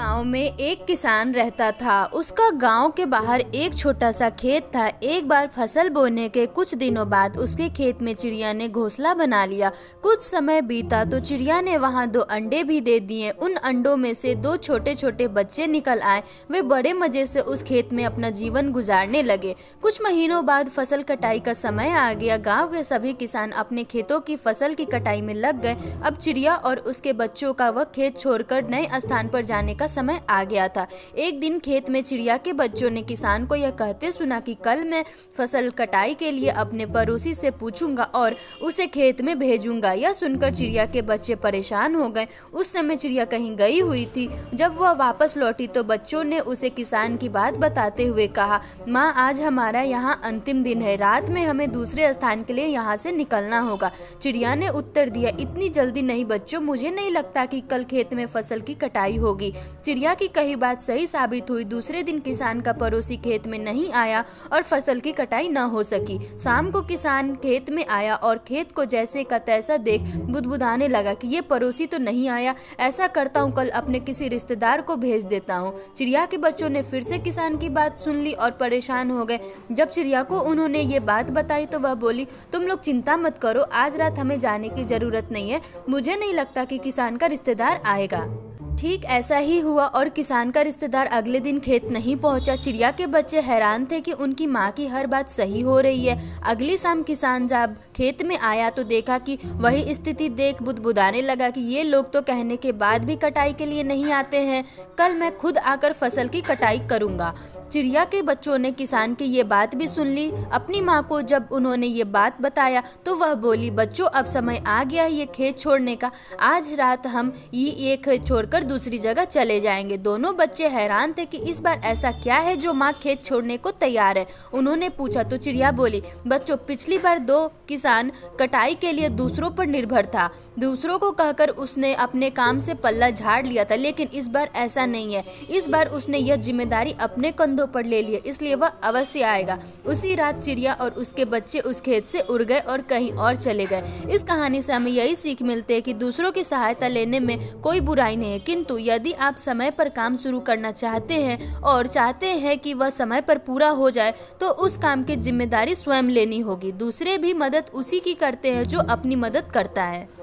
गांव में एक किसान रहता था। उसका गांव के बाहर एक छोटा सा खेत था। एक बार फसल बोने के कुछ दिनों बाद उसके खेत में चिड़िया ने घोंसला बना लिया। कुछ समय बीता तो चिड़िया ने वहां 2 अंडे भी दे दिए। उन अंडों में से 2 छोटे छोटे बच्चे निकल आए। वे बड़े मजे से उस खेत में अपना जीवन गुजारने लगे। कुछ महीनों बाद फसल कटाई का समय आ गया। गाँव के सभी किसान अपने खेतों की फसल की कटाई में लग गए। अब चिड़िया और उसके बच्चों का वह खेत छोड़कर नए स्थान पर जाने का समय आ गया था। एक दिन खेत में चिड़िया के बच्चों ने किसान को यह कहते सुना कि कल मैं फसल कटाई के लिए अपने पड़ोसी से पूछूंगा और उसे खेत में भेजूंगा। यह सुनकर चिड़िया के बच्चे परेशान हो गए। उस समय चिड़िया कहीं गई हुई थी। जब वह वापस लौटी तो बच्चों ने उसे किसान की बात बताते हुए कहा, माँ, आज हमारा यहाँ अंतिम दिन है। रात में हमें दूसरे स्थान के लिए यहाँ से निकलना होगा। चिड़िया ने उत्तर दिया, इतनी जल्दी नहीं बच्चों, मुझे नहीं लगता कि कल खेत में फसल की कटाई होगी। चिड़िया की कही बात सही साबित हुई। दूसरे दिन किसान का पड़ोसी खेत में नहीं आया और फसल की कटाई न हो सकी। शाम को किसान खेत में आया और खेत को जैसे का तैसा देख बुदबुदाने लगा कि ये पड़ोसी तो नहीं आया। ऐसा करता हूँ, कल अपने किसी रिश्तेदार को भेज देता हूँ। चिड़िया के बच्चों ने फिर से किसान की बात सुन ली और परेशान हो गए। जब चिड़िया को उन्होंने ये बात बताई तो वह बोली, तुम लोग चिंता मत करो, आज रात हमें जाने की जरूरत नहीं है। मुझे नहीं लगता कि किसान का रिश्तेदार आएगा। ठीक ऐसा ही हुआ और किसान का रिश्तेदार अगले दिन खेत नहीं पहुंचा। चिड़िया के बच्चे हैरान थे कि उनकी माँ की हर बात सही हो रही है। अगली शाम किसान जब खेत में आया तो देखा कि वही स्थिति देख बुदबुदाने लगा कि ये लोग तो कहने के बाद भी कटाई के लिए नहीं आते हैं। कल मैं खुद आकर फसल की कटाई करूंगा। चिड़िया के बच्चों ने किसान की ये बात भी सुन ली। अपनी माँ को जब उन्होंने ये बात बताया तो वह बोली, बच्चों, अब समय आ गया है ये खेत छोड़ने का। आज रात हम ये खेत छोड़कर दूसरी जगह चले जाएंगे। दोनों बच्चे हैरान थे कि इस बार ऐसा क्या है जो माँ खेत छोड़ने को तैयार है। उन्होंने पूछा तो चिड़िया बोली, बच्चों, पिछली बार 2 किसान कटाई के लिए दूसरों पर निर्भर था। दूसरों को कहकर उसने अपने काम से पल्ला झाड़ लिया था, लेकिन इस बार ऐसा नहीं है। इस बार उसने यह जिम्मेदारी अपने कंधों पर ले ली, इसलिए वह अवश्य आएगा। उसी रात चिड़िया और उसके बच्चे उस खेत से उड़ गए और कहीं और चले गए। इस कहानी से हमें यही सीख मिलती है कि दूसरों की सहायता लेने में कोई बुराई नहीं है, किंतु यदि आप समय पर काम शुरू करना चाहते हैं और चाहते हैं कि वह समय पर पूरा हो जाए तो उस काम की जिम्मेदारी स्वयं लेनी होगी। दूसरे भी मदद उसी की करते हैं जो अपनी मदद करता है।